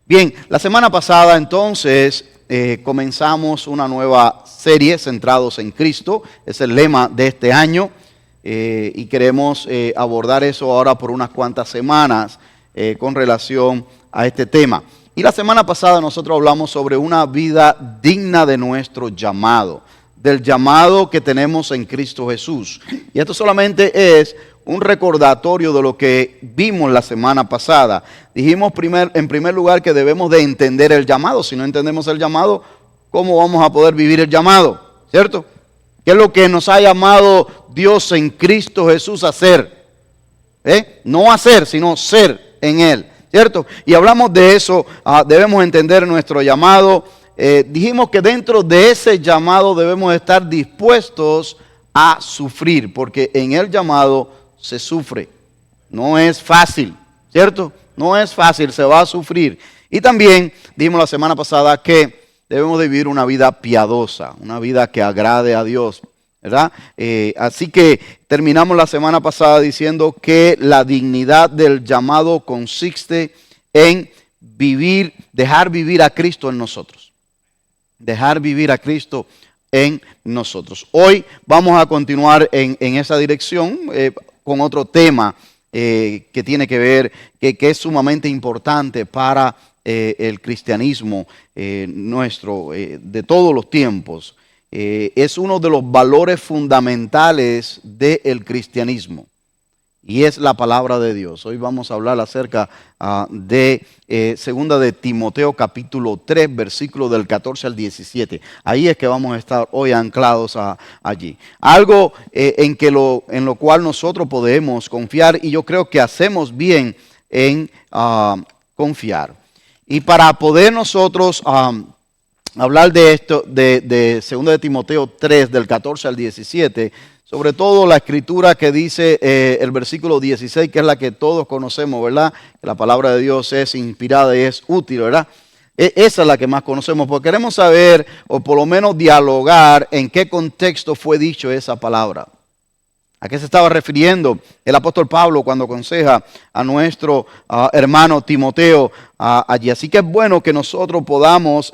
Bien, la semana pasada entonces comenzamos una nueva serie centrados en Cristo. Es el lema de este año y queremos abordar eso ahora por unas cuantas semanas con relación a este tema. Y la semana pasada nosotros hablamos sobre una vida digna de nuestro llamado, del llamado que tenemos en Cristo Jesús. Y esto solamente es un recordatorio de lo que vimos la semana pasada. Dijimos en primer lugar que debemos de entender el llamado. Si no entendemos el llamado, ¿cómo vamos a poder vivir el llamado? ¿Cierto? ¿Qué es lo que nos ha llamado Dios en Cristo Jesús a hacer? No hacer, sino ser en Él. ¿Cierto? Y hablamos de eso, debemos entender nuestro llamado. Dijimos que dentro de ese llamado debemos estar dispuestos a sufrir, porque en el llamado se sufre. No es fácil, ¿cierto? No es fácil, se va a sufrir. Y también dijimos la semana pasada que debemos de vivir una vida piadosa, una vida que agrade a Dios, ¿verdad? Así que terminamos la semana pasada diciendo que la dignidad del llamado consiste en dejar vivir a Cristo en nosotros. Dejar vivir a Cristo en nosotros. Hoy vamos a continuar en esa dirección con otro tema que tiene que ver, que es sumamente importante para el cristianismo nuestro de todos los tiempos. Es uno de los valores fundamentales del cristianismo y es la palabra de Dios. Hoy vamos a hablar acerca de segunda de Timoteo capítulo 3, versículos del 14 al 17. Ahí es que vamos a estar hoy anclados allí. Algo en lo cual nosotros podemos confiar, y yo creo que hacemos bien en confiar. Y para poder nosotros hablar de esto, de segunda de Timoteo 3, del 14 al 17, sobre todo la escritura que dice el versículo 16, que es la que todos conocemos, ¿verdad? Que la palabra de Dios es inspirada y es útil, ¿verdad? Esa es la que más conocemos, porque queremos saber, o por lo menos dialogar, en qué contexto fue dicho esa palabra. ¿A qué se estaba refiriendo el apóstol Pablo cuando aconseja a nuestro hermano Timoteo allí? Así que es bueno que nosotros podamos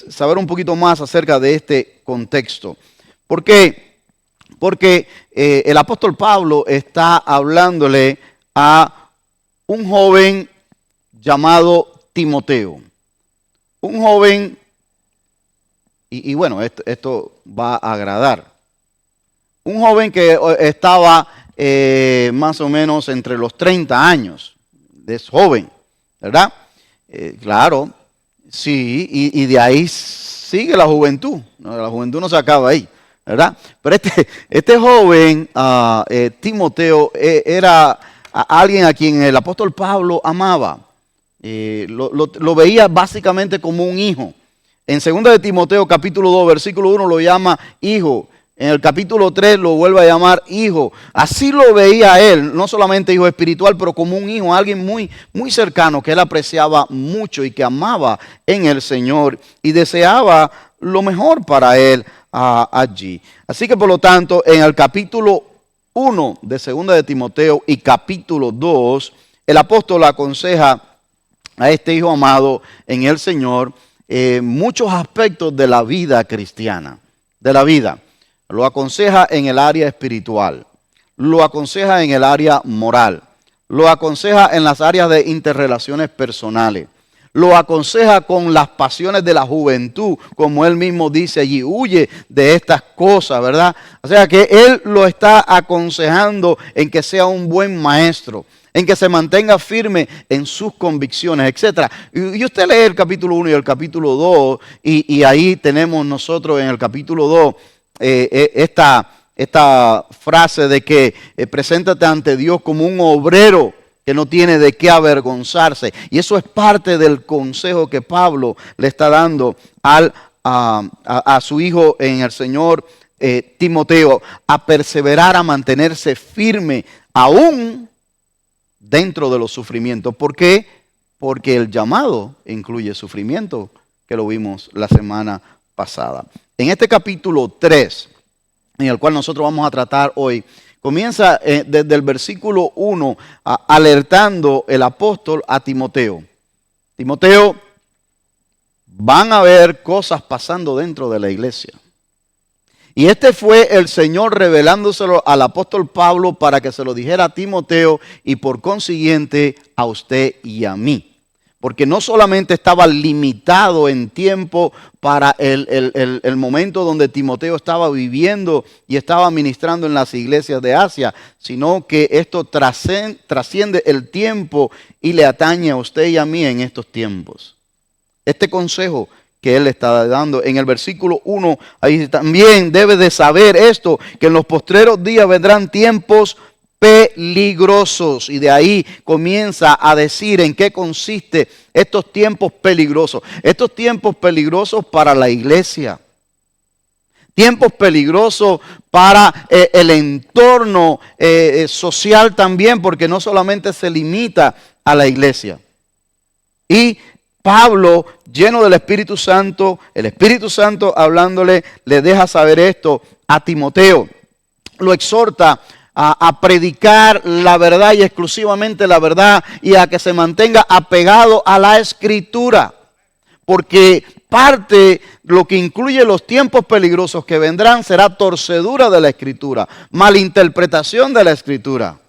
saber un poquito más acerca de este contexto. ¿Por qué? Porque el apóstol Pablo está hablándole a un joven llamado Timoteo. Un joven, y bueno, esto va a agradar. Un joven que estaba más o menos entre los 30 años. Es joven, ¿verdad? Claro, sí, y de ahí sigue la juventud. La juventud no se acaba ahí, ¿verdad? Pero este joven, Timoteo, era alguien a quien el apóstol Pablo amaba. Lo veía básicamente como un hijo. En 2 de Timoteo capítulo 2, versículo 1 lo llama hijo. En el capítulo 3 lo vuelve a llamar hijo. Así lo veía él, no solamente hijo espiritual, pero como un hijo, alguien muy, muy cercano que él apreciaba mucho y que amaba en el Señor y deseaba lo mejor para él allí. Así que por lo tanto, en el capítulo 1 de 2 de Timoteo y capítulo 2, el apóstol aconseja a este hijo amado en el Señor muchos aspectos de la vida cristiana, de la vida. Lo aconseja en el área espiritual, lo aconseja en el área moral, lo aconseja en las áreas de interrelaciones personales, lo aconseja con las pasiones de la juventud, como él mismo dice allí, huye de estas cosas, ¿verdad? O sea que él lo está aconsejando en que sea un buen maestro, en que se mantenga firme en sus convicciones, etc. Y usted lee el capítulo 1 y el capítulo 2, y ahí tenemos nosotros en el capítulo 2, esta frase de que preséntate ante Dios como un obrero que no tiene de qué avergonzarse. Y eso es parte del consejo que Pablo le está dando a su hijo en el Señor Timoteo, a perseverar, a mantenerse firme aún dentro de los sufrimientos. ¿Por qué? Porque el llamado incluye sufrimiento, que lo vimos la semana pasada. En este capítulo 3, en el cual nosotros vamos a tratar hoy, comienza desde el versículo 1 alertando el apóstol a Timoteo. Timoteo, van a haber cosas pasando dentro de la iglesia. Y este fue el Señor revelándoselo al apóstol Pablo para que se lo dijera a Timoteo y por consiguiente a usted y a mí. Porque no solamente estaba limitado en tiempo para el momento donde Timoteo estaba viviendo y estaba ministrando en las iglesias de Asia, sino que esto trasciende el tiempo y le atañe a usted y a mí en estos tiempos. Este consejo que él le está dando en el versículo 1, ahí también debe de saber esto, que en los postreros días vendrán tiempos peligrosos, y de ahí comienza a decir en qué consiste estos tiempos peligrosos. Estos tiempos peligrosos para la iglesia, tiempos peligrosos para el entorno social también, porque no solamente se limita a la iglesia. Y Pablo, lleno del Espíritu Santo, el Espíritu Santo hablándole, le deja saber esto a Timoteo. Lo exhorta a predicar la verdad y exclusivamente la verdad, y a que se mantenga apegado a la Escritura. Porque parte, lo que incluye los tiempos peligrosos que vendrán, será torcedura de la Escritura, malinterpretación de la Escritura,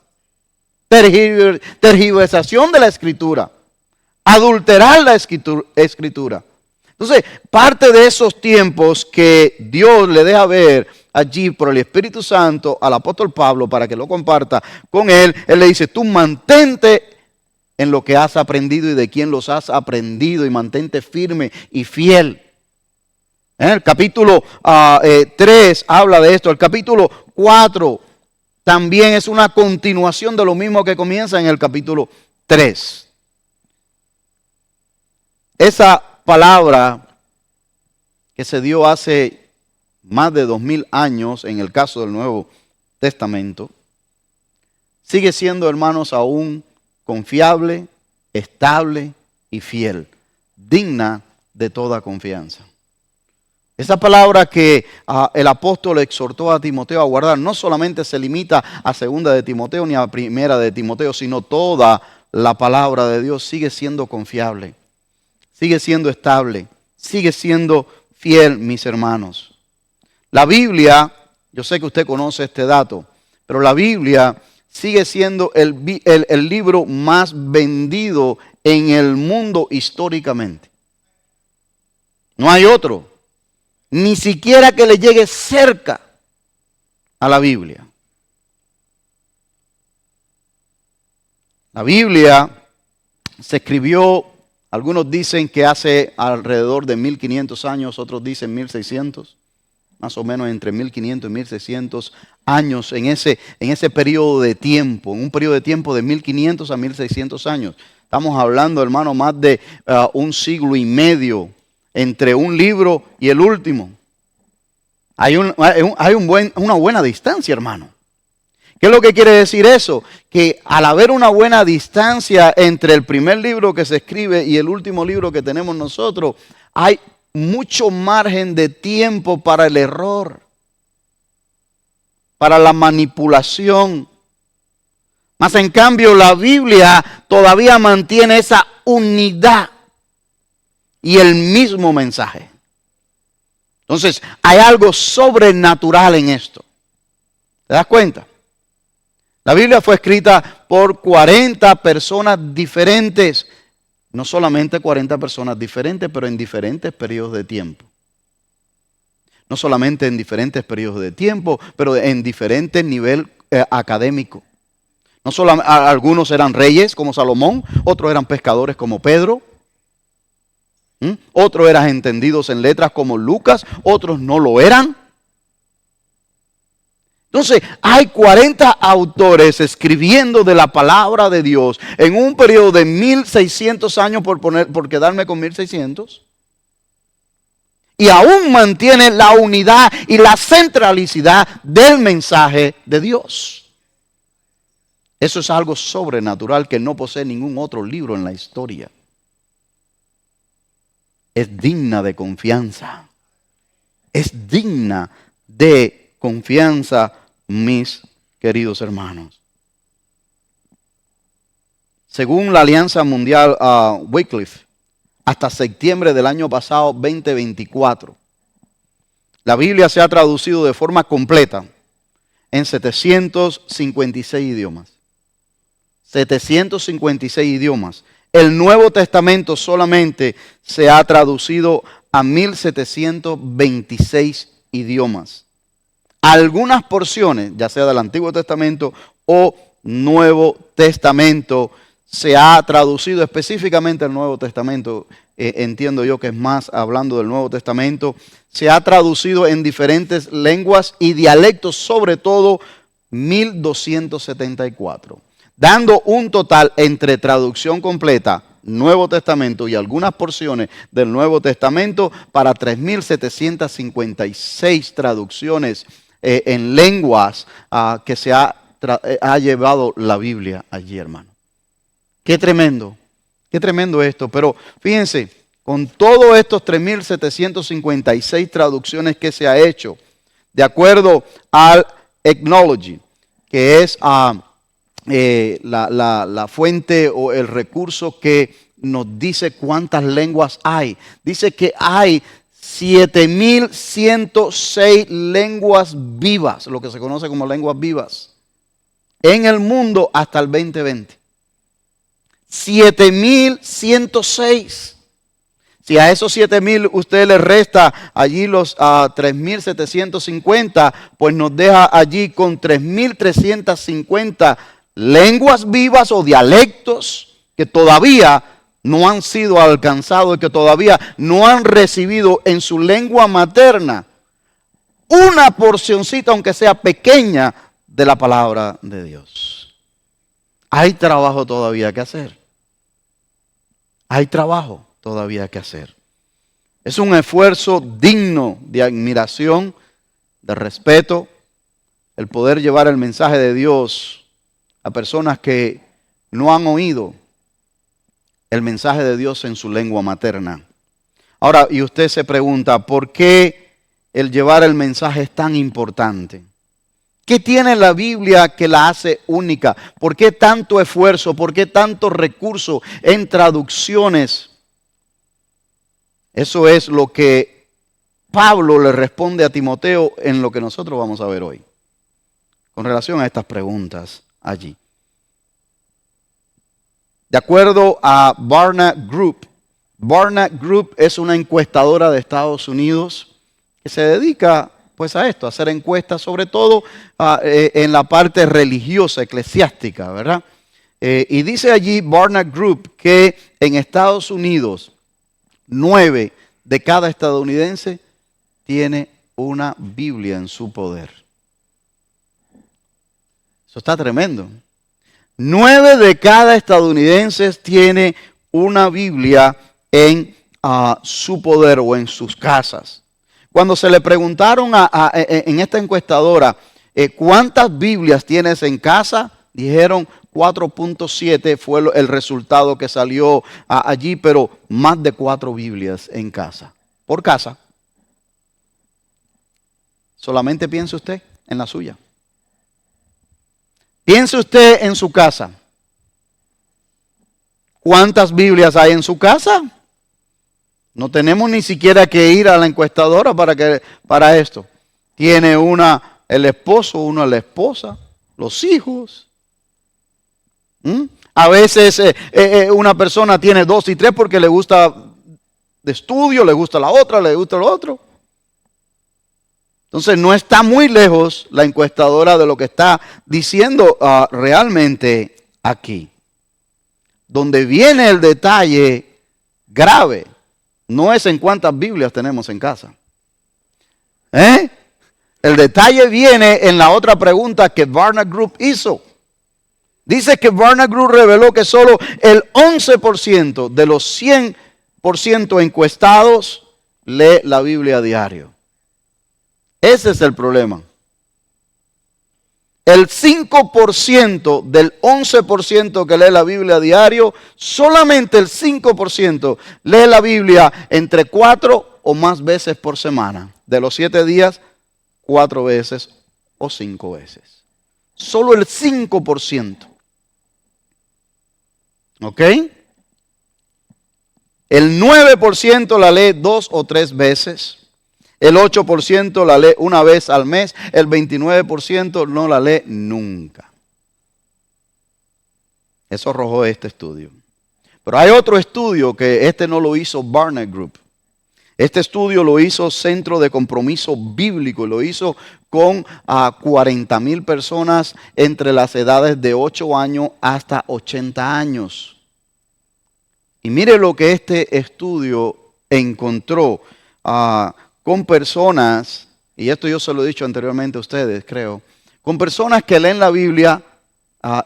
tergiversación de la Escritura, adulterar la Escritura. Entonces, parte de esos tiempos que Dios le deja ver allí por el Espíritu Santo al apóstol Pablo para que lo comparta con él, él le dice: tú mantente en lo que has aprendido y de quién los has aprendido, y mantente firme y fiel. El capítulo 3 habla de esto. El capítulo 4 también es una continuación de lo mismo que comienza en el capítulo 3. Esa palabra que se dio hace más de 2000 años en el caso del Nuevo Testamento, sigue siendo, hermanos, aún confiable, estable y fiel, digna de toda confianza. Esa palabra que el apóstol exhortó a Timoteo a guardar no solamente se limita a 2 de Timoteo ni a 1 de Timoteo, sino toda la palabra de Dios sigue siendo confiable, sigue siendo estable, sigue siendo fiel, mis hermanos. La Biblia, yo sé que usted conoce este dato, pero la Biblia sigue siendo el libro más vendido en el mundo históricamente. No hay otro, ni siquiera que le llegue cerca a la Biblia. La Biblia se escribió, algunos dicen que hace alrededor de 1500 años, otros dicen 1600. Más o menos entre 1500 y 1600 años en ese periodo de tiempo, en un periodo de tiempo de 1500 a 1600 años. Estamos hablando, hermano, más de un siglo y medio entre un libro y el último. Hay una buena distancia, hermano. ¿Qué es lo que quiere decir eso? Que al haber una buena distancia entre el primer libro que se escribe y el último libro que tenemos nosotros, hay mucho margen de tiempo para el error, para la manipulación. Mas en cambio la Biblia todavía mantiene esa unidad y el mismo mensaje. Entonces hay algo sobrenatural en esto. ¿Te das cuenta? La Biblia fue escrita por 40 personas diferentes. No solamente 40 personas diferentes, pero en diferentes periodos de tiempo. No solamente en diferentes periodos de tiempo, pero en diferentes niveles académicos. No solo algunos eran reyes como Salomón, otros eran pescadores como Pedro, otros eran entendidos en letras como Lucas, otros no lo eran. Entonces, hay 40 autores escribiendo de la palabra de Dios en un periodo de 1600 años, por quedarme con 1600. Y aún mantiene la unidad y la centralidad del mensaje de Dios. Eso es algo sobrenatural que no posee ningún otro libro en la historia. Es digna de confianza. Es digna de confianza, mis queridos hermanos. Según la Alianza Mundial Wycliffe, hasta septiembre del año pasado, 2024, la Biblia se ha traducido de forma completa en 756 idiomas. 756 idiomas. El Nuevo Testamento solamente se ha traducido a 1726 idiomas. Algunas porciones, ya sea del Antiguo Testamento o Nuevo Testamento, se ha traducido específicamente al Nuevo Testamento. Entiendo yo que es más hablando del Nuevo Testamento. Se ha traducido en diferentes lenguas y dialectos, sobre todo 1274. Dando un total entre traducción completa, Nuevo Testamento y algunas porciones del Nuevo Testamento para 3.756 traducciones en lenguas que se ha llevado la Biblia allí, hermano. Qué tremendo esto. Pero fíjense, con todos estos 3.756 traducciones que se ha hecho, de acuerdo al Ethnology, que es la fuente o el recurso que nos dice cuántas lenguas hay. Dice que hay 7.106 lenguas vivas, lo que se conoce como lenguas vivas, en el mundo hasta el 2020. 7.106. Si a esos 7.000 usted le resta allí los 3.750, pues nos deja allí con 3.350 lenguas vivas o dialectos que todavía no han sido alcanzados y que todavía no han recibido en su lengua materna una porcioncita, aunque sea pequeña, de la palabra de Dios. Hay trabajo todavía que hacer. Hay trabajo todavía que hacer. Es un esfuerzo digno de admiración, de respeto, el poder llevar el mensaje de Dios a personas que no han oído el mensaje de Dios en su lengua materna. Ahora, y usted se pregunta, ¿por qué el llevar el mensaje es tan importante? ¿Qué tiene la Biblia que la hace única? ¿Por qué tanto esfuerzo? ¿Por qué tanto recurso en traducciones? Eso es lo que Pablo le responde a Timoteo en lo que nosotros vamos a ver hoy, con relación a estas preguntas allí. De acuerdo a Barna Group es una encuestadora de Estados Unidos que se dedica pues a esto, a hacer encuestas, sobre todo en la parte religiosa, eclesiástica, ¿verdad? Y dice allí Barna Group que en Estados Unidos 9 de cada estadounidense tiene una Biblia en su poder. Eso está tremendo. 9 de cada estadounidense tiene una Biblia en su poder o en sus casas. Cuando se le preguntaron en esta encuestadora, ¿cuántas Biblias tienes en casa? Dijeron 4.7 fue el resultado que salió allí, pero más de 4 Biblias en casa. Por casa. Solamente piense usted en la suya. Piense usted en su casa. ¿Cuántas Biblias hay en su casa? No tenemos ni siquiera que ir a la encuestadora para esto. Tiene una el esposo, una la esposa, los hijos. A veces una persona tiene 2 y 3 porque le gusta de estudio, le gusta la otra, le gusta lo otro. Entonces no está muy lejos la encuestadora de lo que está diciendo realmente aquí. Donde viene el detalle grave, no es en cuántas Biblias tenemos en casa. El detalle viene en la otra pregunta que Barna Group hizo. Dice que Barna Group reveló que solo el 11% de los 100% encuestados lee la Biblia a diario. Ese es el problema. El 5% del 11% que lee la Biblia a diario, solamente el 5% lee la Biblia entre 4 o más veces por semana. De los 7 días, 4 veces o 5 veces. Solo el 5%. ¿Ok? El 9% la lee 2 o 3 veces. El 8% la lee una vez al mes. El 29% no la lee nunca. Eso arrojó este estudio. Pero hay otro estudio que este no lo hizo Barna Group. Este estudio lo hizo Centro de Compromiso Bíblico. Lo hizo con 40,000 personas entre las edades de 8 años hasta 80 años. Y mire lo que este estudio encontró con personas, y esto yo se lo he dicho anteriormente a ustedes, creo, con personas que leen la Biblia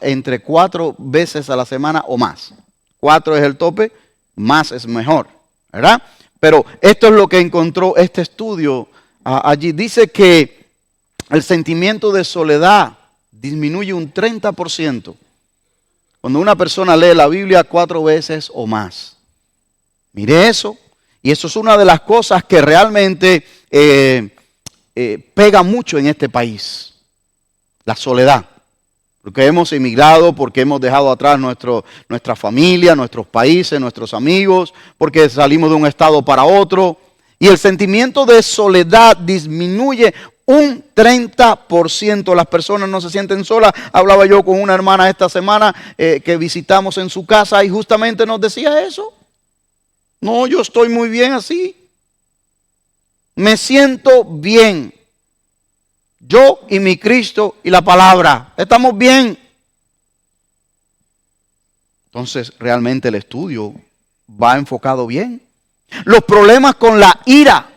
entre 4 veces a la semana o más. 4 es el tope, más es mejor, ¿verdad? Pero esto es lo que encontró este estudio allí. Dice que el sentimiento de soledad disminuye un 30% cuando una persona lee la Biblia 4 veces o más. Mire eso. Y eso es una de las cosas que realmente pega mucho en este país. La soledad. Porque hemos emigrado, porque hemos dejado atrás nuestra familia, nuestros países, nuestros amigos, porque salimos de un estado para otro. Y el sentimiento de soledad disminuye un 30%. Las personas no se sienten solas. Hablaba yo con una hermana esta semana que visitamos en su casa y justamente nos decía eso. No, yo estoy muy bien así. Me siento bien. Yo y mi Cristo y la palabra. Estamos bien. Entonces, realmente el estudio va enfocado bien. Los problemas con la ira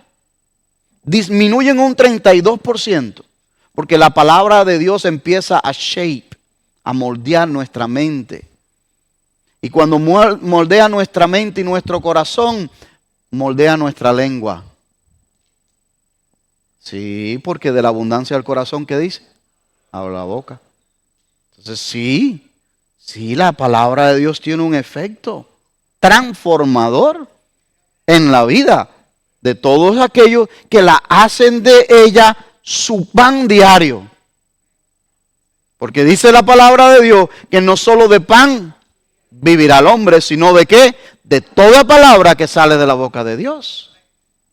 disminuyen un 32%. Porque la palabra de Dios empieza a moldear nuestra mente. Y cuando moldea nuestra mente y nuestro corazón, moldea nuestra lengua. Sí, porque de la abundancia del corazón, ¿qué dice? Habla la boca. Entonces sí, la palabra de Dios tiene un efecto transformador en la vida de todos aquellos que la hacen de ella su pan diario. Porque dice la palabra de Dios que no solo de pan vivirá el hombre, sino de qué? De toda palabra que sale de la boca de Dios.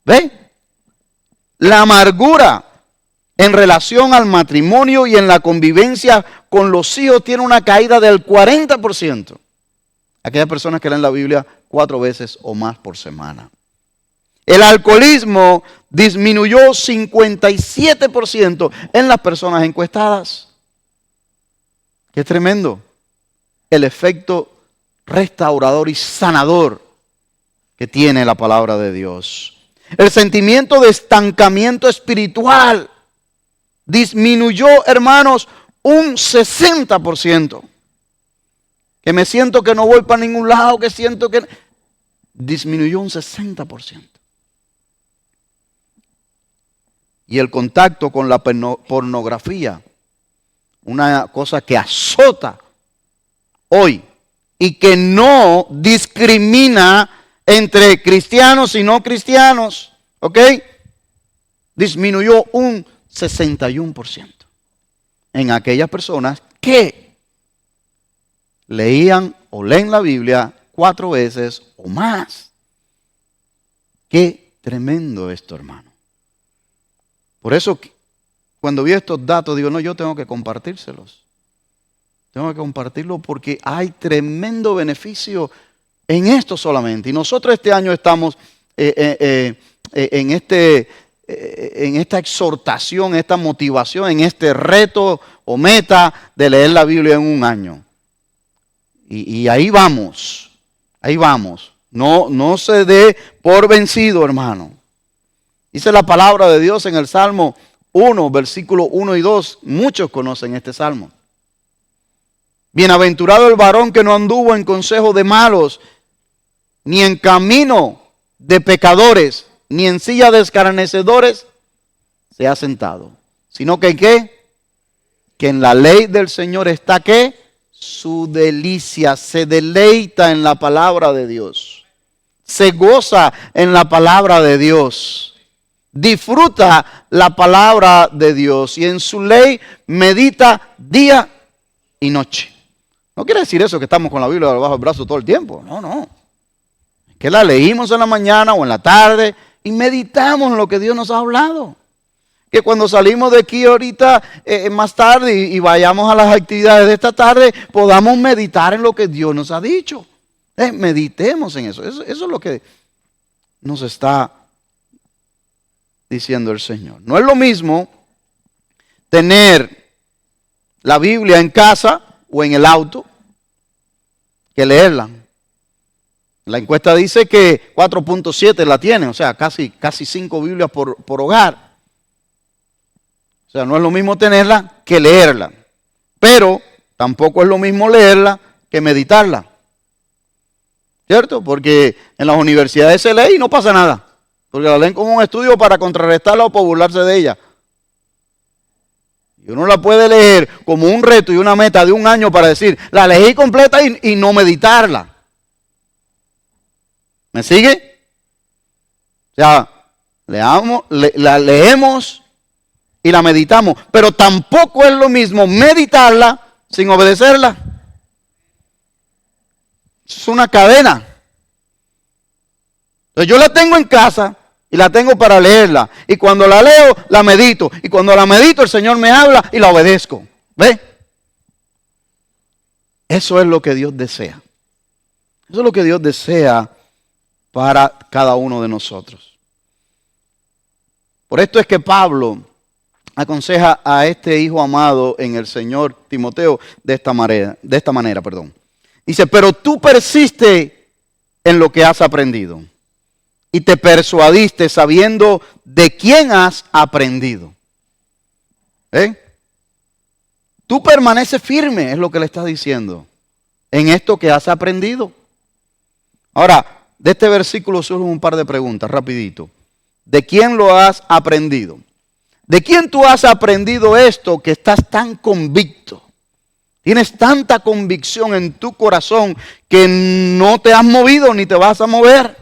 ¿Ve? La amargura en relación al matrimonio y en la convivencia con los hijos tiene una caída del 40%. Aquellas personas que leen la Biblia 4 veces o más por semana. El alcoholismo disminuyó 57% en las personas encuestadas. Qué tremendo. El efecto restaurador y sanador que tiene la palabra de Dios. El sentimiento de estancamiento espiritual disminuyó, hermanos, un 60%. Que me siento que no voy para ningún lado, que siento que... Disminuyó un 60%. Y el contacto con la pornografía, una cosa que azota hoy y que no discrimina entre cristianos y no cristianos, ¿ok? Disminuyó un 61% en aquellas personas que leían o leen la Biblia 4 veces o más. Qué tremendo esto, hermano. Por eso, cuando vi estos datos, digo, no, yo tengo que compartírselos. Tengo que compartirlo porque hay tremendo beneficio en esto solamente. Y nosotros este año estamos en esta exhortación, esta motivación, en este reto o meta de leer la Biblia en un año. Y ahí vamos, ahí vamos. No se dé por vencido, hermano. Dice la palabra de Dios en el Salmo 1, versículo 1 y 2. Muchos conocen este salmo. Bienaventurado el varón que no anduvo en consejo de malos, ni en camino de pecadores, ni en silla de escarnecedores se ha sentado. Sino que ¿qué? Que en la ley del Señor está ¿qué? Su delicia. Se deleita en la palabra de Dios. Se goza en la palabra de Dios. Disfruta la palabra de Dios. Y en su ley medita día y noche. No quiere decir eso que estamos con la Biblia debajo del brazo todo el tiempo. No. Que la leímos en la mañana o en la tarde y meditamos en lo que Dios nos ha hablado. Que cuando salimos de aquí ahorita más tarde y vayamos a las actividades de esta tarde, podamos meditar en lo que Dios nos ha dicho. Meditemos en eso. Eso es lo que nos está diciendo el Señor. No es lo mismo tener la Biblia en casa o en el auto que leerla. La encuesta dice que 4.7 la tienen, o sea, casi 5 Biblias por hogar. O sea, no es lo mismo tenerla que leerla. Pero tampoco es lo mismo leerla que meditarla. ¿Cierto? Porque en las universidades se lee y no pasa nada. Porque la leen como un estudio para contrarrestarla o para burlarse de ella. Y uno la puede leer como un reto y una meta de un año para decir, la leí completa y no meditarla. ¿Me sigue? O sea, la leemos y la meditamos, pero tampoco es lo mismo meditarla sin obedecerla. Es una cadena. Entonces yo la tengo en casa y la tengo para leerla. Y cuando la leo, la medito. Y cuando la medito, el Señor me habla y la obedezco. ¿Ve? Eso es lo que Dios desea. Eso es lo que Dios desea para cada uno de nosotros. Por esto es que Pablo aconseja a este hijo amado en el Señor, Timoteo, de esta manera. Dice, pero tú persiste en lo que has aprendido y te persuadiste sabiendo de quién has aprendido. Tú permaneces firme, es lo que le está diciendo, en esto que has aprendido. Ahora, de este versículo surgen un par de preguntas, rapidito. ¿De quién lo has aprendido? ¿De quién tú has aprendido esto que estás tan convicto? Tienes tanta convicción en tu corazón que no te has movido ni te vas a mover.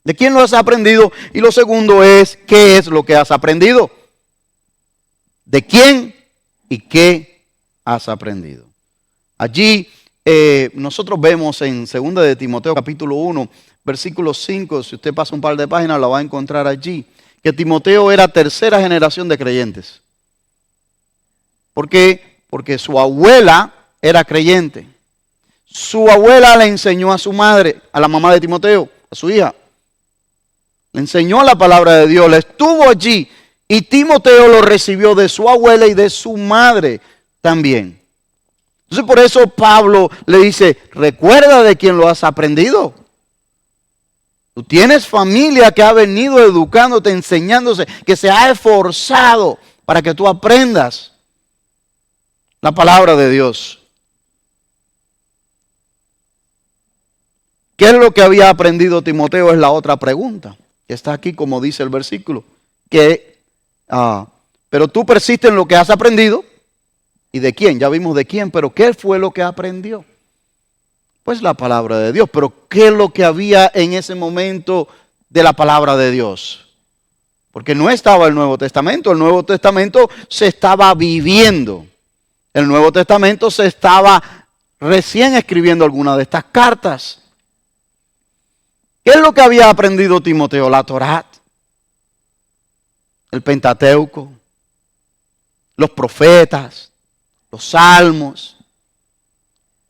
¿De quién lo has aprendido? Y lo segundo es, ¿qué es lo que has aprendido? ¿De quién y qué has aprendido? Allí nosotros vemos en 2 de Timoteo capítulo 1, versículo 5, si usted pasa un par de páginas la va a encontrar allí, que Timoteo era tercera generación de creyentes. ¿Por qué? Porque su abuela era creyente. Su abuela le enseñó a su madre, a la mamá de Timoteo, a su hija. Le enseñó la palabra de Dios, le estuvo allí y Timoteo lo recibió de su abuela y de su madre también. Entonces por eso Pablo le dice, recuerda de quién lo has aprendido. Tú tienes familia que ha venido educándote, enseñándose, que se ha esforzado para que tú aprendas la palabra de Dios. ¿Qué es lo que había aprendido Timoteo? Es la otra pregunta, que está aquí como dice el versículo. Pero tú persistes en lo que has aprendido. ¿Y de quién? Ya vimos de quién, pero ¿qué fue lo que aprendió? Pues la palabra de Dios. Pero ¿qué es lo que había en ese momento de la palabra de Dios? Porque no estaba el Nuevo Testamento. El Nuevo Testamento se estaba viviendo. El Nuevo Testamento se estaba recién escribiendo algunas de estas cartas. ¿Qué es lo que había aprendido Timoteo? La Torá, el Pentateuco, los profetas, los salmos,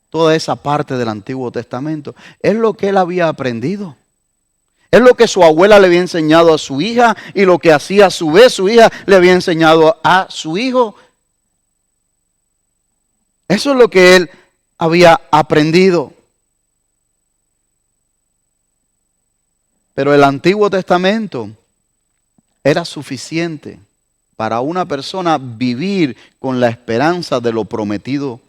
toda esa parte del Antiguo Testamento. Es lo que él había aprendido. Es lo que su abuela le había enseñado a su hija y lo que hacía a su vez su hija le había enseñado a su hijo. Eso es lo que él había aprendido. Pero el Antiguo Testamento era suficiente para una persona vivir con la esperanza de lo prometido,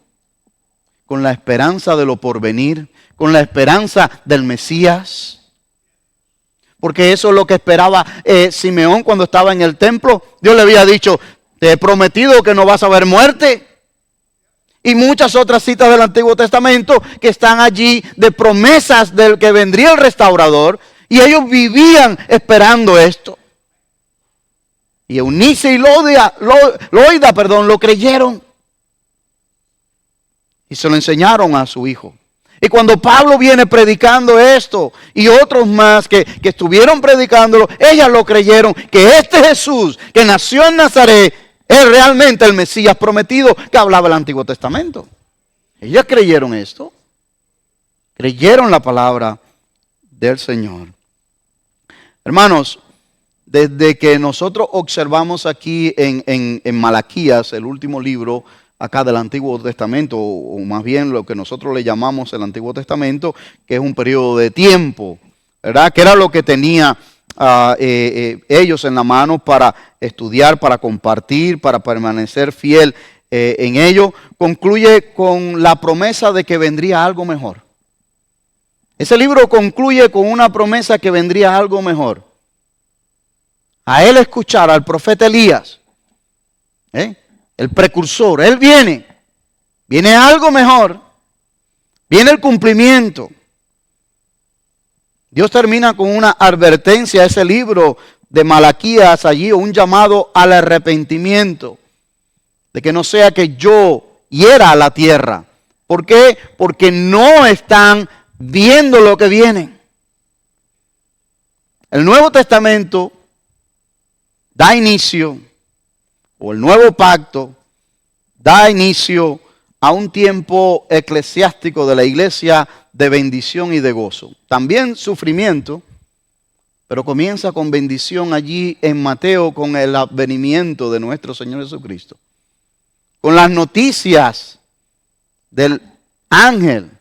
con la esperanza de lo porvenir, con la esperanza del Mesías. Porque eso es lo que esperaba Simeón cuando estaba en el templo. Dios le había dicho, te he prometido que no vas a ver muerte. Y muchas otras citas del Antiguo Testamento que están allí de promesas del que vendría el restaurador. Y ellos vivían esperando esto. Y Eunice y Loida, lo creyeron. Y se lo enseñaron a su hijo. Y cuando Pablo viene predicando esto y otros más que estuvieron predicándolo, ellas lo creyeron, que este Jesús que nació en Nazaret es realmente el Mesías prometido que hablaba el Antiguo Testamento. Ellas creyeron esto, creyeron la palabra del Señor. Hermanos, desde que nosotros observamos aquí en Malaquías, el último libro acá del Antiguo Testamento, o más bien lo que nosotros le llamamos el Antiguo Testamento, que es un periodo de tiempo, ¿verdad? Que era lo que tenía ellos en la mano para estudiar, para compartir, para permanecer fiel en ello, concluye con la promesa de que vendría algo mejor. Ese libro concluye con una promesa que vendría algo mejor. A él escuchar al profeta Elías, el precursor, él viene algo mejor, viene el cumplimiento. Dios termina con una advertencia a ese libro de Malaquías allí, un llamado al arrepentimiento, de que no sea que yo hiera a la tierra. ¿Por qué? Porque no están viendo lo que viene. El Nuevo Testamento da inicio, o el nuevo pacto da inicio a un tiempo eclesiástico de la iglesia de bendición y de gozo. También sufrimiento, pero comienza con bendición allí en Mateo con el advenimiento de nuestro Señor Jesucristo. Con las noticias del ángel,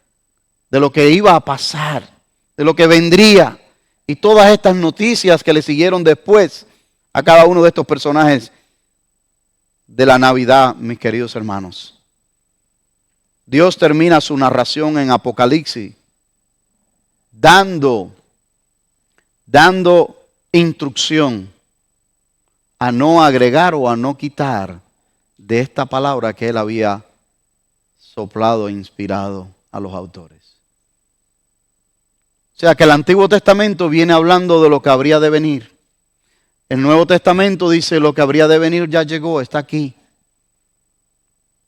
de lo que iba a pasar, de lo que vendría, y todas estas noticias que le siguieron después a cada uno de estos personajes de la Navidad, mis queridos hermanos. Dios termina su narración en Apocalipsis dando instrucción a no agregar o a no quitar de esta palabra que él había soplado e inspirado a los autores. O sea que el Antiguo Testamento viene hablando de lo que habría de venir. El Nuevo Testamento dice lo que habría de venir ya llegó, está aquí.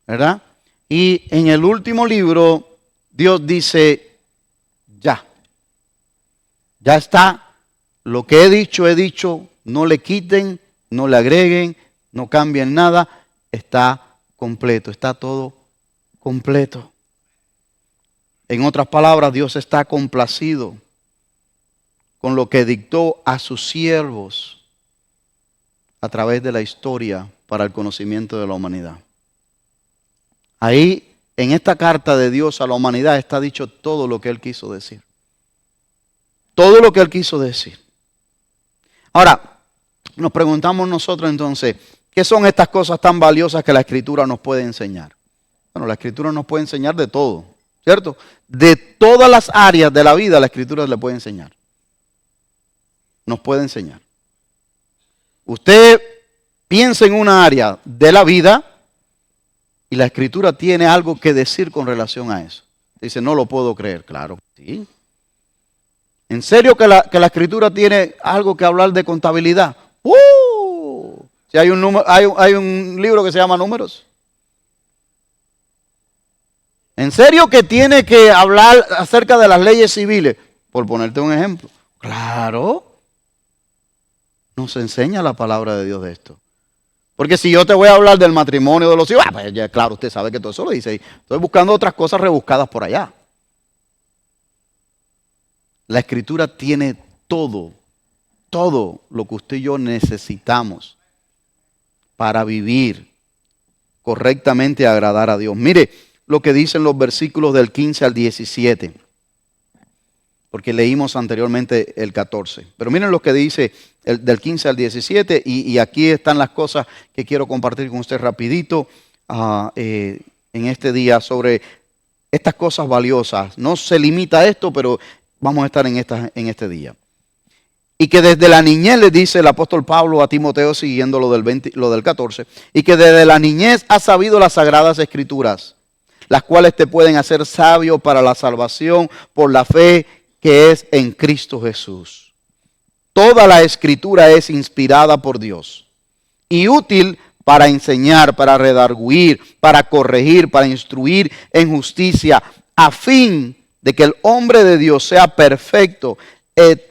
¿Verdad? Y en el último libro Dios dice ya está, lo que he dicho, no le quiten, no le agreguen, no cambien nada, está completo, está todo completo. En otras palabras, Dios está complacido con lo que dictó a sus siervos a través de la historia para el conocimiento de la humanidad. Ahí, en esta carta de Dios a la humanidad, está dicho todo lo que Él quiso decir. Todo lo que Él quiso decir. Ahora, nos preguntamos nosotros entonces, ¿qué son estas cosas tan valiosas que la Escritura nos puede enseñar? Bueno, la Escritura nos puede enseñar de todo, ¿cierto? De todas las áreas de la vida, la Escritura le puede enseñar. Nos puede enseñar. Usted piensa en una área de la vida y la Escritura tiene algo que decir con relación a eso. Dice, no lo puedo creer. Claro, sí. ¿En serio que la Escritura tiene algo que hablar de contabilidad? Si hay un libro que se llama Números. ¿En serio que tiene que hablar acerca de las leyes civiles? Por ponerte un ejemplo. Claro. Nos enseña la palabra de Dios de esto. Porque si yo te voy a hablar del matrimonio de los hijos, pues ya, claro, usted sabe que todo eso lo dice ahí. Estoy buscando otras cosas rebuscadas por allá. La Escritura tiene todo lo que usted y yo necesitamos para vivir correctamente y agradar a Dios. Mire lo que dicen los versículos del 15 al 17, porque leímos anteriormente el 14. Pero miren lo que dice del 15 al 17, y aquí están las cosas que quiero compartir con usted rapidito en este día sobre estas cosas valiosas. No se limita a esto, pero vamos a estar en este día. Y que desde la niñez, le dice el apóstol Pablo a Timoteo, siguiendo lo del 14, y que desde la niñez has sabido las sagradas escrituras, las cuales te pueden hacer sabio para la salvación por la fe que es en Cristo Jesús. Toda la Escritura es inspirada por Dios y útil para enseñar, para redarguir, para corregir, para instruir en justicia, a fin de que el hombre de Dios sea perfecto,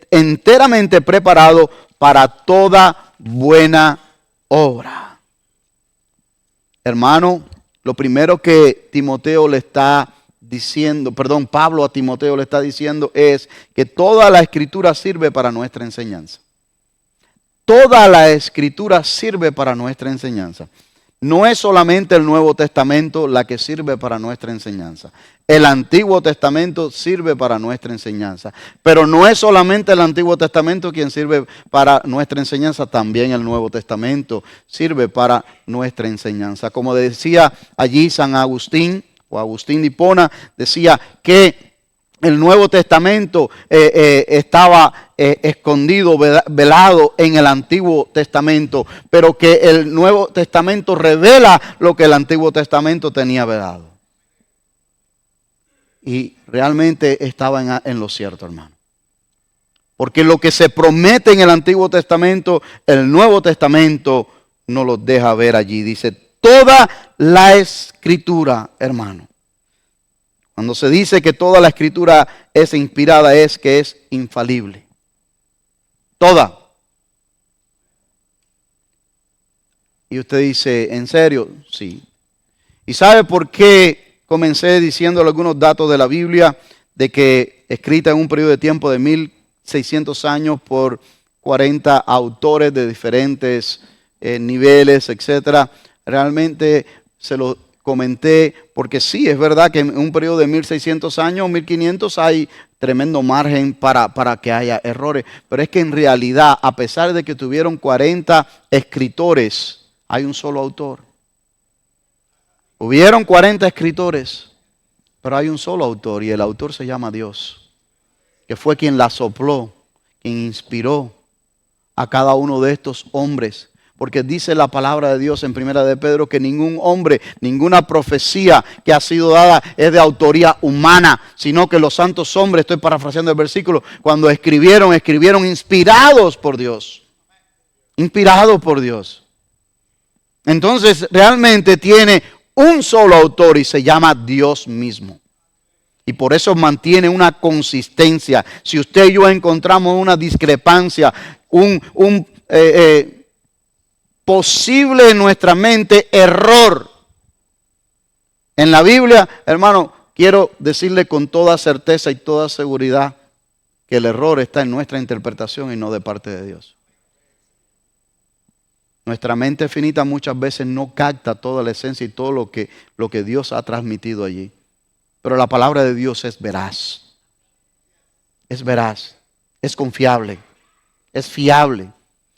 enteramente preparado para toda buena obra. Hermano, lo primero que Timoteo le está diciendo, Pablo a Timoteo le está diciendo es que toda la escritura sirve para nuestra enseñanza. Toda la escritura sirve para nuestra enseñanza. No es solamente el Nuevo Testamento la que sirve para nuestra enseñanza. El Antiguo Testamento sirve para nuestra enseñanza. Pero no es solamente el Antiguo Testamento quien sirve para nuestra enseñanza, también el Nuevo Testamento sirve para nuestra enseñanza. Como decía allí San Agustín, o Agustín de Hipona, decía que el Nuevo Testamento estaba escondido, velado en el Antiguo Testamento, pero que el Nuevo Testamento revela lo que el Antiguo Testamento tenía velado. Y realmente estaba en lo cierto, hermano. Porque lo que se promete en el Antiguo Testamento, el Nuevo Testamento no lo deja ver allí. Dice, toda la Escritura, hermano. Cuando se dice que toda la Escritura es inspirada, es que es infalible. Toda. Y usted dice, ¿en serio? Sí. ¿Y sabe por qué comencé diciéndole algunos datos de la Biblia? De que escrita en un periodo de tiempo de 1600 años por 40 autores de diferentes niveles, etcétera. Realmente se lo comenté porque sí, es verdad que en un periodo de 1600 años, 1500 hay tremendo margen para que haya errores. Pero es que en realidad, a pesar de que tuvieron 40 escritores, hay un solo autor. Hubieron 40 escritores, pero hay un solo autor y el autor se llama Dios, que fue quien la sopló, quien inspiró a cada uno de estos hombres. Porque dice la palabra de Dios en Primera de Pedro que ningún hombre, ninguna profecía que ha sido dada es de autoría humana, sino que los santos hombres, estoy parafraseando el versículo, cuando escribieron inspirados por Dios. Inspirados por Dios. Entonces realmente tiene un solo autor y se llama Dios mismo. Y por eso mantiene una consistencia. Si usted y yo encontramos una discrepancia, posible en nuestra mente error en la Biblia, hermano, quiero decirle con toda certeza y toda seguridad que el error está en nuestra interpretación y no de parte de Dios. Nuestra mente finita muchas veces no capta toda la esencia y todo lo que Dios ha transmitido allí. Pero la palabra de Dios es veraz. Es veraz, es confiable, es fiable.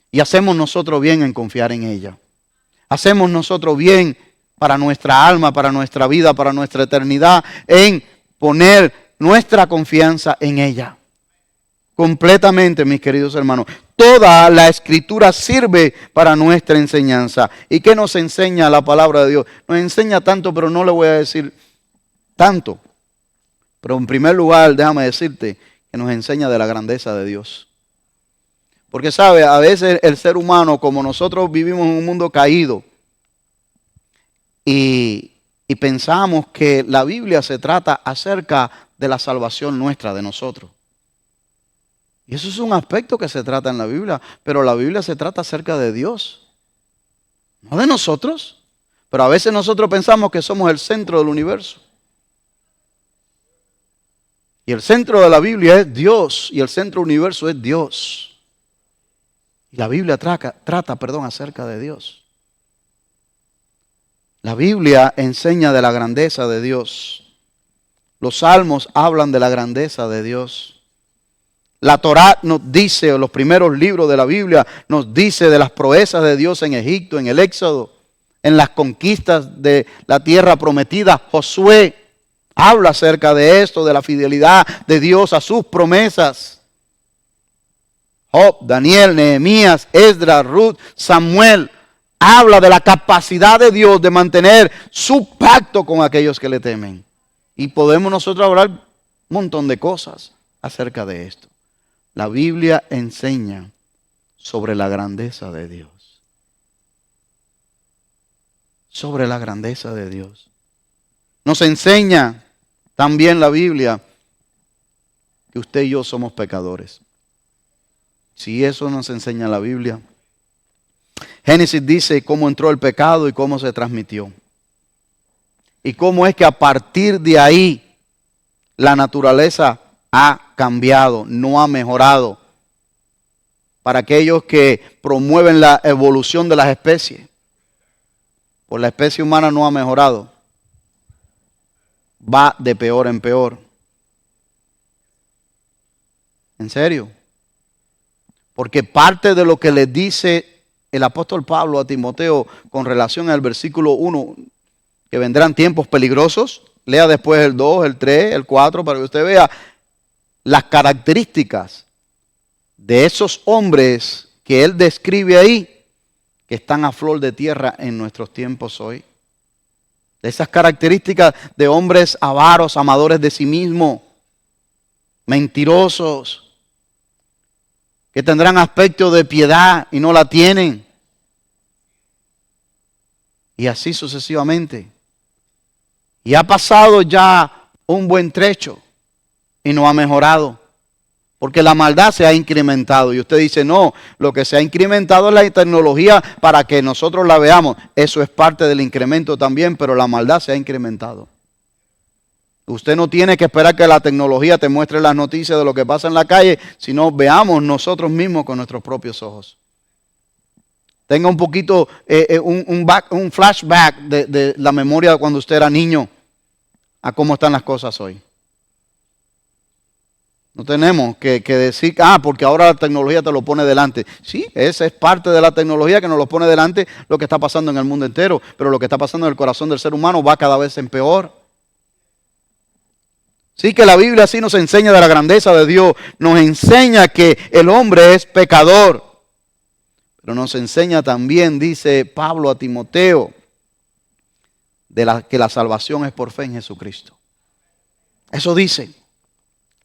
Y hacemos nosotros bien en confiar en ella. Hacemos nosotros bien para nuestra alma, para nuestra vida, para nuestra eternidad, en poner nuestra confianza en ella. Completamente, mis queridos hermanos. Toda la Escritura sirve para nuestra enseñanza. ¿Y qué nos enseña la palabra de Dios? Nos enseña tanto, pero no le voy a decir tanto. Pero en primer lugar, déjame decirte que nos enseña de la grandeza de Dios. Porque sabe, a veces el ser humano, como nosotros vivimos en un mundo caído, y pensamos que la Biblia se trata acerca de la salvación nuestra, de nosotros. Y eso es un aspecto que se trata en la Biblia, pero la Biblia se trata acerca de Dios, no de nosotros. Pero a veces nosotros pensamos que somos el centro del universo. Y el centro de la Biblia es Dios, y el centro del universo es Dios. Y la Biblia trata acerca de Dios. La Biblia enseña de la grandeza de Dios. Los salmos hablan de la grandeza de Dios. La Torá nos dice, o los primeros libros de la Biblia nos dice de las proezas de Dios en Egipto, en el Éxodo, en las conquistas de la tierra prometida. Josué habla acerca de esto, de la fidelidad de Dios a sus promesas. Job, Daniel, Nehemías, Esdras, Ruth, Samuel habla de la capacidad de Dios de mantener su pacto con aquellos que le temen. Y podemos nosotros hablar un montón de cosas acerca de esto. La Biblia enseña sobre la grandeza de Dios. Sobre la grandeza de Dios. Nos enseña también la Biblia que usted y yo somos pecadores. Si eso nos enseña la Biblia. Génesis dice cómo entró el pecado y cómo se transmitió. Y cómo es que a partir de ahí la naturaleza ha cambiado, no ha mejorado. Para aquellos que promueven la evolución de las especies, pues la especie humana no ha mejorado. Va de peor en peor. ¿En serio? Porque parte de lo que le dice el apóstol Pablo a Timoteo con relación al versículo 1, que vendrán tiempos peligrosos, lea después el 2, el 3, el 4, para que usted vea las características de esos hombres que él describe ahí, que están a flor de tierra en nuestros tiempos hoy. De esas características de hombres avaros, amadores de sí mismos, mentirosos, que tendrán aspecto de piedad y no la tienen. Y así sucesivamente. Y ha pasado ya un buen trecho y no ha mejorado. Porque la maldad se ha incrementado. Y usted dice, no, lo que se ha incrementado es la tecnología para que nosotros la veamos. Eso es parte del incremento también, pero la maldad se ha incrementado. Usted no tiene que esperar que la tecnología te muestre las noticias de lo que pasa en la calle, sino veamos nosotros mismos con nuestros propios ojos. Tenga un poquito, un flashback de la memoria de cuando usted era niño a cómo están las cosas hoy. No tenemos que decir, porque ahora la tecnología te lo pone delante. Sí, esa es parte de la tecnología que nos lo pone delante lo que está pasando en el mundo entero. Pero lo que está pasando en el corazón del ser humano va cada vez en peor. Sí que la Biblia sí nos enseña de la grandeza de Dios. Nos enseña que el hombre es pecador. Pero nos enseña también, dice Pablo a Timoteo, que la salvación es por fe en Jesucristo. Eso dice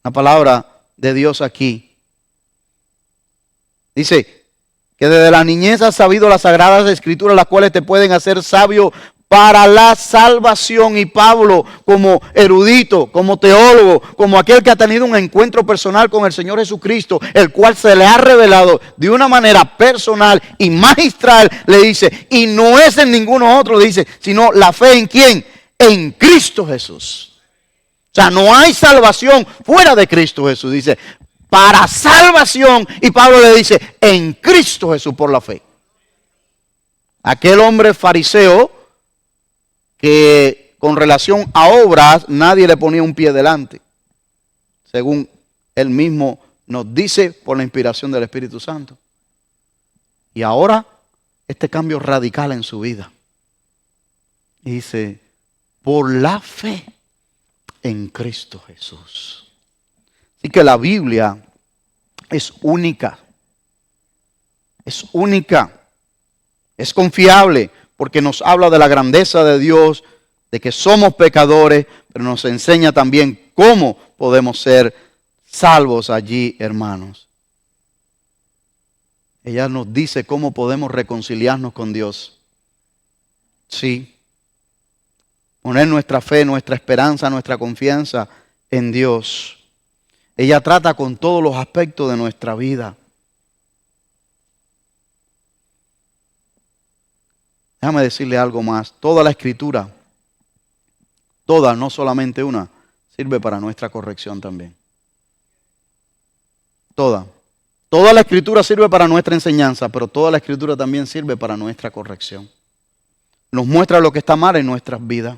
la palabra de Dios aquí. Dice que desde la niñez has sabido las sagradas escrituras, las cuales te pueden hacer sabio para la salvación. Y Pablo, como erudito, como teólogo, como aquel que ha tenido un encuentro personal con el Señor Jesucristo, el cual se le ha revelado de una manera personal y magistral, le dice, y no es en ninguno otro, dice, sino la fe en ¿quién? En Cristo Jesús. O sea, no hay salvación fuera de Cristo Jesús. Dice, para salvación. Y Pablo le dice, en Cristo Jesús por la fe. Aquel hombre fariseo que con relación a obras nadie le ponía un pie delante. Según él mismo nos dice por la inspiración del Espíritu Santo. Y ahora este cambio radical en su vida. Y dice, por la fe en Cristo Jesús. Así que la Biblia es única. Es única. Es confiable porque nos habla de la grandeza de Dios, de que somos pecadores, pero nos enseña también cómo podemos ser salvos allí, hermanos. Ella nos dice cómo podemos reconciliarnos con Dios. Sí. Poner nuestra fe, nuestra esperanza, nuestra confianza en Dios. Ella trata con todos los aspectos de nuestra vida. Déjame decirle algo más. Toda la Escritura, toda, no solamente una, sirve para nuestra corrección también. Toda. Toda la Escritura sirve para nuestra enseñanza, pero toda la Escritura también sirve para nuestra corrección. Nos muestra lo que está mal en nuestras vidas.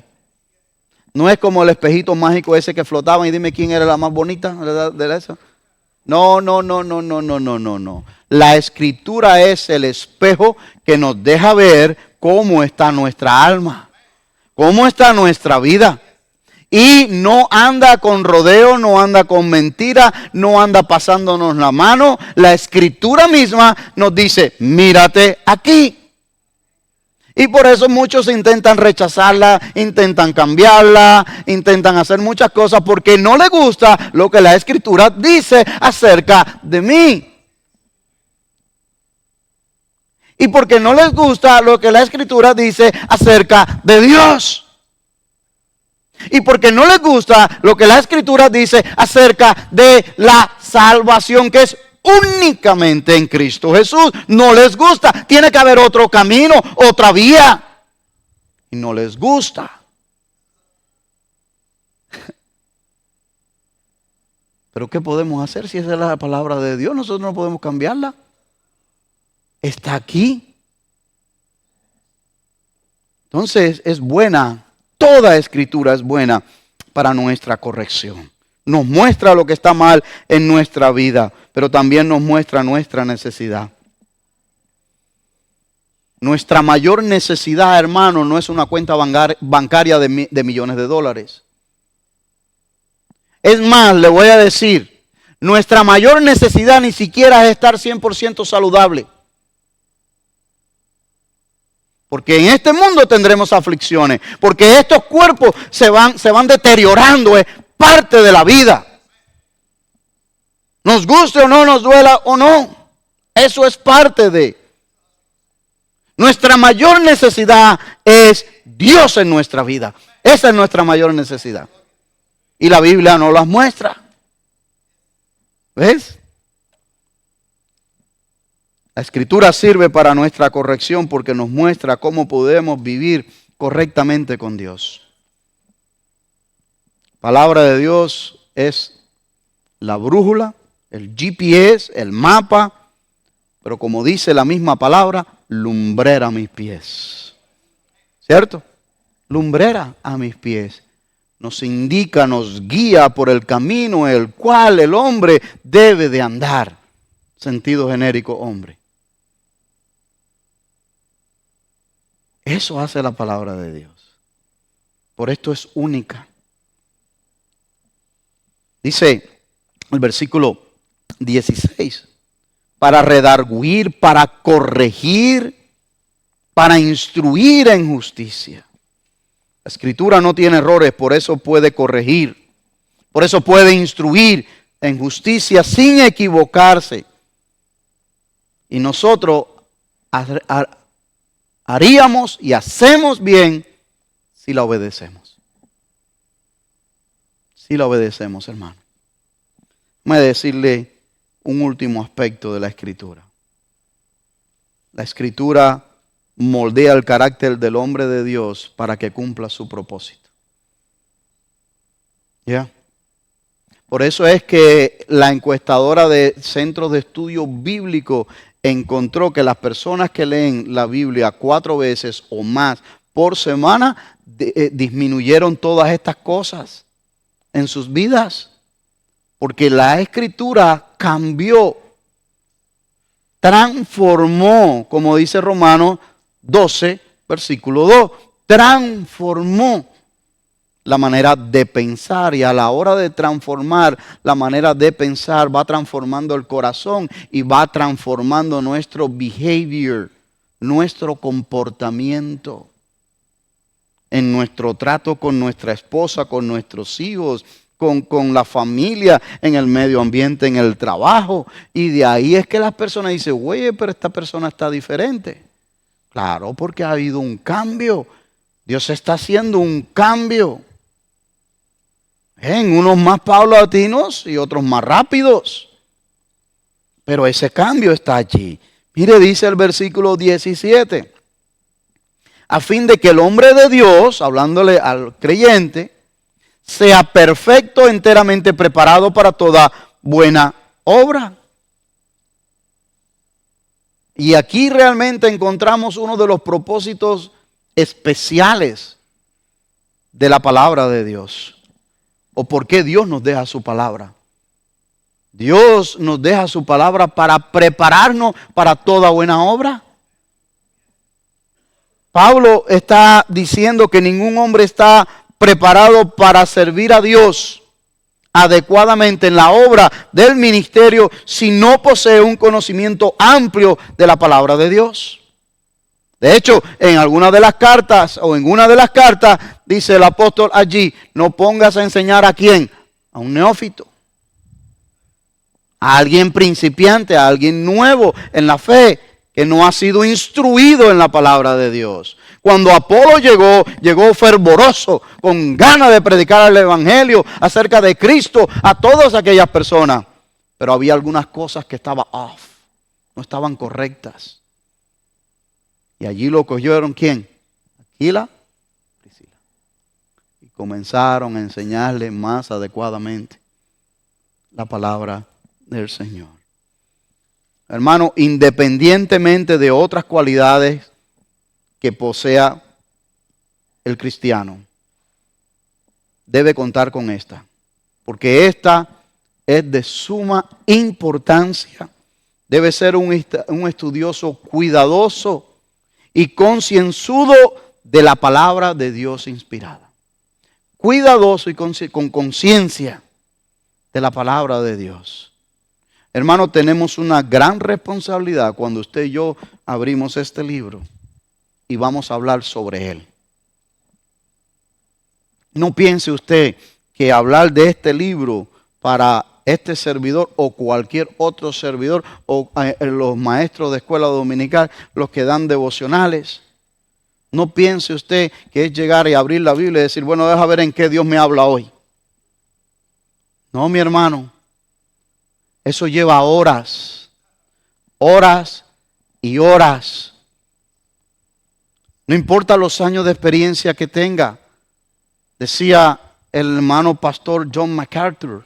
No es como el espejito mágico ese que flotaba y dime quién era la más bonita de esa. No. La Escritura es el espejo que nos deja ver cómo está nuestra alma, cómo está nuestra vida. Y no anda con rodeo, no anda con mentira, no anda pasándonos la mano. La Escritura misma nos dice, mírate aquí. Y por eso muchos intentan rechazarla, intentan cambiarla, intentan hacer muchas cosas porque no les gusta lo que la Escritura dice acerca de mí. Y porque no les gusta lo que la Escritura dice acerca de Dios. Y porque no les gusta lo que la Escritura dice acerca de la salvación, que es únicamente en Cristo Jesús. No les gusta. Tiene que haber otro camino, otra vía. Y no les gusta. Pero ¿qué podemos hacer si esa es la palabra de Dios? Nosotros no podemos cambiarla. Está aquí. Entonces es buena. Toda Escritura es buena para nuestra corrección. Nos muestra lo que está mal en nuestra vida, pero también nos muestra nuestra necesidad. Nuestra mayor necesidad, hermano, no es una cuenta bancaria de millones de dólares. Es más, le voy a decir, nuestra mayor necesidad ni siquiera es estar 100% saludable. Porque en este mundo tendremos aflicciones. Porque estos cuerpos se van deteriorando. Es parte de la vida. Nos guste o no, nos duela o no. Eso es parte de. Nuestra mayor necesidad es Dios en nuestra vida. Esa es nuestra mayor necesidad. Y la Biblia nos las muestra. ¿Ves? La Escritura sirve para nuestra corrección porque nos muestra cómo podemos vivir correctamente con Dios. La palabra de Dios es la brújula, el GPS, el mapa, pero como dice la misma palabra, lumbrera a mis pies. ¿Cierto? Lumbrera a mis pies. Nos indica, nos guía por el camino el cual el hombre debe de andar. Sentido genérico, hombre. Eso hace la palabra de Dios. Por esto es única. Dice el versículo 16, para redarguir, para corregir, para instruir en justicia. La Escritura no tiene errores, por eso puede corregir, por eso puede instruir en justicia sin equivocarse. Y nosotros haríamos y hacemos bien si la obedecemos. Si la obedecemos, hermano. Déjame decirle un último aspecto de la Escritura. La Escritura moldea el carácter del hombre de Dios para que cumpla su propósito. ¿Ya? Por eso es que la encuestadora de Centros de Estudio Bíblico encontró que las personas que leen la Biblia 4 veces o más por semana disminuyeron todas estas cosas en sus vidas. Porque la Escritura cambió, transformó, como dice Romanos 12, versículo 2, transformó la manera de pensar, y a la hora de transformar la manera de pensar va transformando el corazón y va transformando nuestro behavior, nuestro comportamiento en nuestro trato con nuestra esposa, con nuestros hijos, con la familia, en el medio ambiente, en el trabajo. Y de ahí es que las personas dicen, oye, pero esta persona está diferente. Claro, porque ha habido un cambio. Dios está haciendo un cambio. En unos más paulatinos y otros más rápidos. Pero ese cambio está allí. Mire, dice el versículo 17. A fin de que el hombre de Dios, hablándole al creyente, sea perfecto, enteramente preparado para toda buena obra. Y aquí realmente encontramos uno de los propósitos especiales de la palabra de Dios. ¿O por qué Dios nos deja su palabra? Dios nos deja su palabra para prepararnos para toda buena obra. Pablo está diciendo que ningún hombre está preparado para servir a Dios adecuadamente en la obra del ministerio si no posee un conocimiento amplio de la palabra de Dios. De hecho, en alguna de las cartas o en una de las cartas dice el apóstol allí, no pongas a enseñar a quién, a un neófito, a alguien principiante, a alguien nuevo en la fe, que no ha sido instruido en la palabra de Dios. Cuando Apolo llegó fervoroso, con ganas de predicar el evangelio acerca de Cristo a todas aquellas personas. Pero había algunas cosas que estaban off, no estaban correctas. Y allí lo cogieron, ¿quién? Aquila, Priscila. Y comenzaron a enseñarle más adecuadamente la palabra del Señor. Hermano, independientemente de otras cualidades que posea el cristiano, debe contar con esta, porque esta es de suma importancia. Debe ser un estudioso cuidadoso y concienzudo de la palabra de Dios inspirada. Cuidadoso y con conciencia de la palabra de Dios. Hermano, tenemos una gran responsabilidad cuando usted y yo abrimos este libro y vamos a hablar sobre él. No piense usted que hablar de este libro para este servidor o cualquier otro servidor o los maestros de escuela dominical, los que dan devocionales. No piense usted que es llegar y abrir la Biblia y decir, bueno, deja ver en qué Dios me habla hoy. No, mi hermano. Eso lleva horas, horas y horas. No importa los años de experiencia que tenga. Decía el hermano pastor John MacArthur,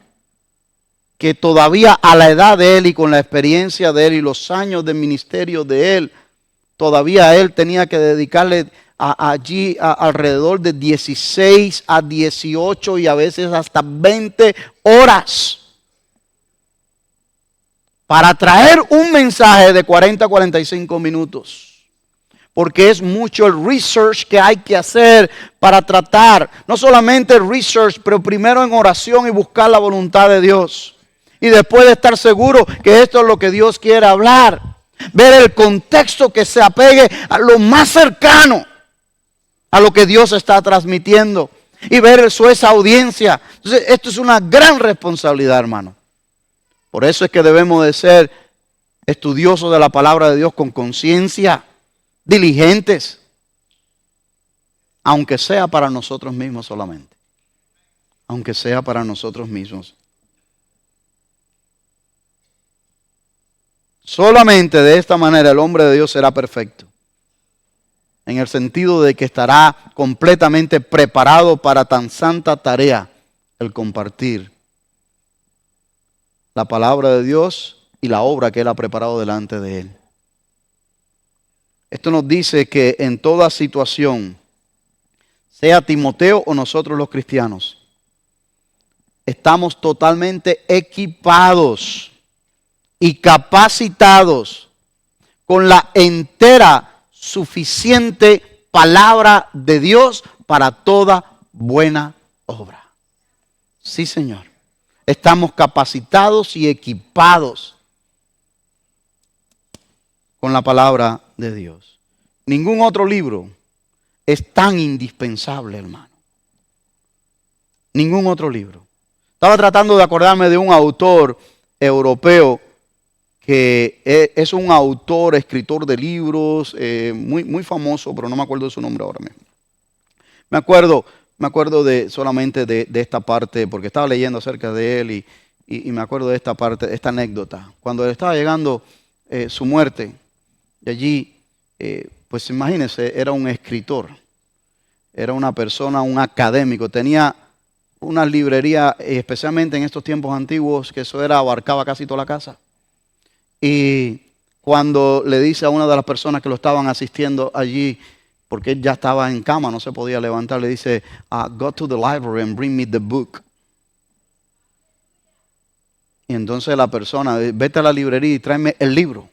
que todavía a la edad de él y con la experiencia de él y los años de ministerio de él, todavía él tenía que dedicarle allí alrededor de 16 a 18 y a veces hasta 20 horas para traer un mensaje de 40 a 45 minutos. Porque es mucho el research que hay que hacer para tratar. No solamente el research, pero primero en oración y buscar la voluntad de Dios. Y después de estar seguro que esto es lo que Dios quiere hablar. Ver el contexto que se apegue a lo más cercano a lo que Dios está transmitiendo. Y ver esa audiencia. Entonces, esto es una gran responsabilidad, hermano. Por eso es que debemos de ser estudiosos de la palabra de Dios con conciencia, diligentes, aunque sea para nosotros mismos solamente. Aunque sea para nosotros mismos. Solamente de esta manera el hombre de Dios será perfecto. En el sentido de que estará completamente preparado para tan santa tarea, el compartir la palabra de Dios y la obra que Él ha preparado delante de Él. Esto nos dice que en toda situación, sea Timoteo o nosotros los cristianos, estamos totalmente equipados y capacitados con la entera, suficiente palabra de Dios para toda buena obra. Sí, Señor. Estamos capacitados y equipados con la palabra de Dios. Ningún otro libro es tan indispensable, hermano. Ningún otro libro. Estaba tratando de acordarme de un autor europeo que es un autor, escritor de libros, muy famoso, pero no me acuerdo de su nombre ahora mismo. Me acuerdo solamente de esta parte, porque estaba leyendo acerca de él y me acuerdo de esta parte, de esta anécdota. Cuando le estaba llegando su muerte, y allí, pues imagínense, era un escritor, era una persona, un académico, tenía una librería, especialmente en estos tiempos antiguos, que eso abarcaba casi toda la casa. Y cuando le dice a una de las personas que lo estaban asistiendo allí, porque él ya estaba en cama, no se podía levantar, le dice, go to the library and bring me the book. Y entonces la persona, vete a la librería y tráeme el libro.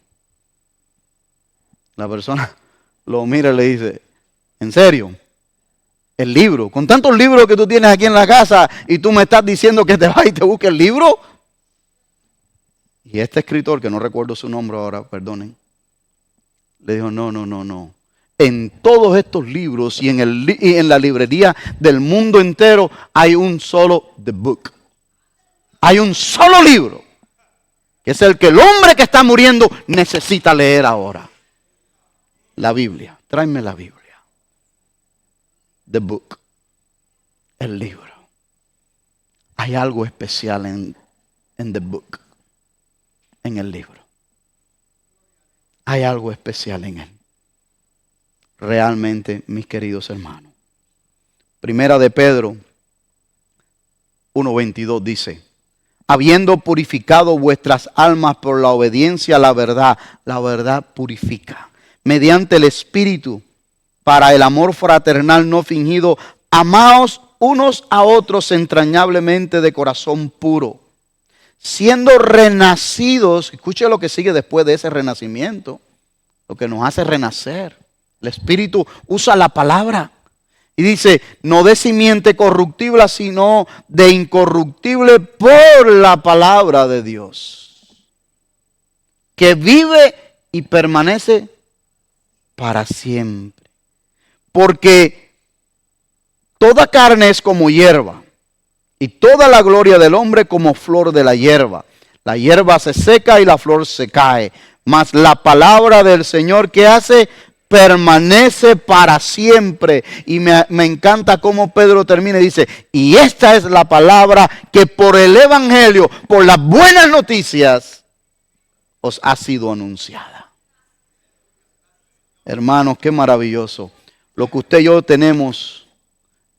La persona lo mira y le dice, ¿en serio? ¿El libro? Con tantos libros que tú tienes aquí en la casa y tú me estás diciendo que te vas y te busques el libro. Y este escritor, que no recuerdo su nombre ahora, perdonen, le dijo, no. En todos estos libros y en la librería del mundo entero hay un solo The Book. Hay un solo libro, que es el que el hombre que está muriendo necesita leer ahora. La Biblia. Tráeme la Biblia. the book. El libro. Hay algo especial en the book. En el libro. Hay algo especial en él. Realmente, mis queridos hermanos. Primera de Pedro 1:22 dice: habiendo purificado vuestras almas por la obediencia a la verdad purifica, mediante el Espíritu, para el amor fraternal no fingido, amaos unos a otros entrañablemente de corazón puro, siendo renacidos. Escuche lo que sigue después de ese renacimiento, lo que nos hace renacer. El Espíritu usa la palabra y dice: no de simiente corruptible, sino de incorruptible por la palabra de Dios, que vive y permanece para siempre. Porque toda carne es como hierba, y toda la gloria del hombre como flor de la hierba. La hierba se seca y la flor se cae, mas la palabra del Señor, ¿qué hace? Permanece para siempre. Y me encanta cómo Pedro termina y dice: y esta es la palabra que por el evangelio, por las buenas noticias, os ha sido anunciada. Hermanos, qué maravilloso. Lo que usted y yo tenemos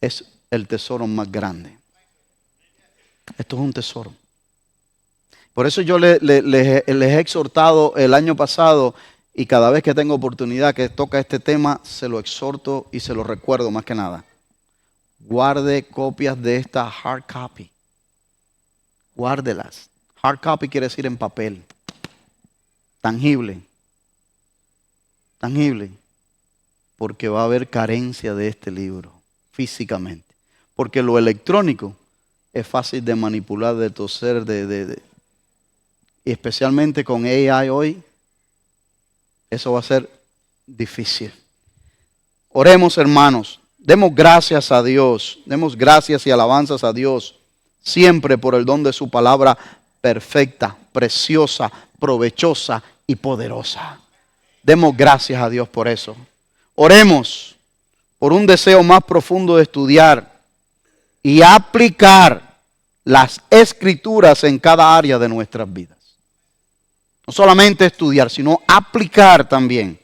es el tesoro más grande. Esto es un tesoro. Por eso yo les he exhortado el año pasado, y cada vez que tengo oportunidad que toca este tema, se lo exhorto y se lo recuerdo más que nada. Guarde copias de esta hard copy. Guárdelas. Hard copy quiere decir en papel. Tangible. Tangible. Porque va a haber carencia de este libro físicamente. Porque lo electrónico es fácil de manipular, de toser, y especialmente con AI hoy, eso va a ser difícil. Oremos, hermanos. Demos gracias a Dios. Demos gracias y alabanzas a Dios siempre por el don de su palabra perfecta, preciosa, provechosa y poderosa. Demos gracias a Dios por eso. Oremos por un deseo más profundo de estudiar y aplicar las escrituras en cada área de nuestras vidas. No solamente estudiar, sino aplicar también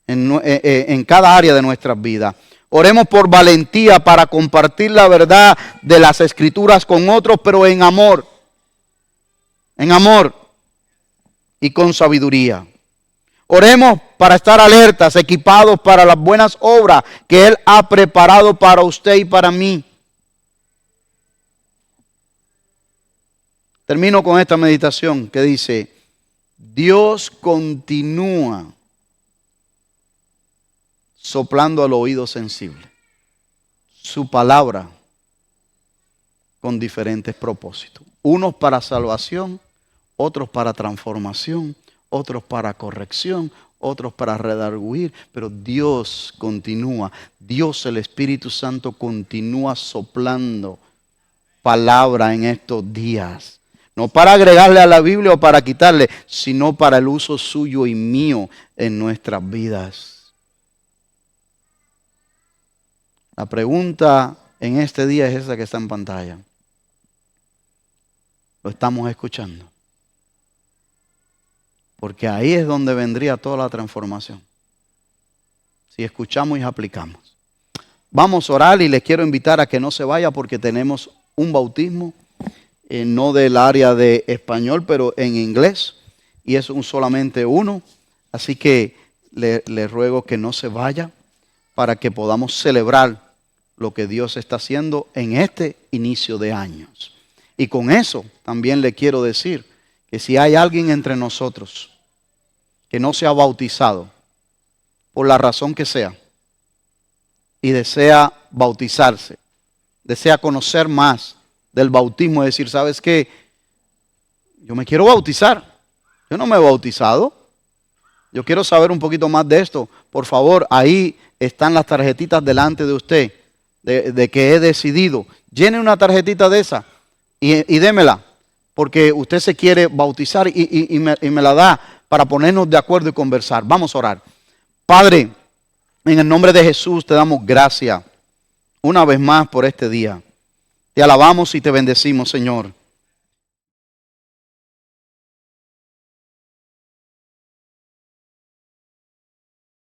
en cada área de nuestras vidas. Oremos por valentía para compartir la verdad de las escrituras con otros, pero en amor. En amor y con sabiduría. Oremos para estar alertas, equipados para las buenas obras que Él ha preparado para usted y para mí. Termino con esta meditación que dice: Dios continúa soplando al oído sensible su palabra con diferentes propósitos. Unos para salvación, otros para transformación, otros para corrección, otros para redarguir. Pero Dios continúa, Dios el Espíritu Santo continúa soplando palabra en estos días. No para agregarle a la Biblia o para quitarle, sino para el uso suyo y mío en nuestras vidas. La pregunta en este día es esa que está en pantalla. ¿Lo estamos escuchando? Porque ahí es donde vendría toda la transformación. Si escuchamos y aplicamos. Vamos a orar y les quiero invitar a que no se vaya porque tenemos un bautismo. No del área de español, pero en inglés, y es solamente uno. Así que le ruego que no se vaya para que podamos celebrar lo que Dios está haciendo en este inicio de años. Y con eso también le quiero decir que si hay alguien entre nosotros que no se ha bautizado, por la razón que sea, y desea bautizarse, desea conocer más del bautismo, es decir, ¿sabes qué? Yo me quiero bautizar. Yo no me he bautizado. Yo quiero saber un poquito más de esto. Por favor, ahí están las tarjetitas delante de usted, de que he decidido. Llene una tarjetita de esa y démela, porque usted se quiere bautizar y me la da para ponernos de acuerdo y conversar. Vamos a orar. Padre, en el nombre de Jesús te damos gracias una vez más por este día. Te alabamos y te bendecimos, Señor.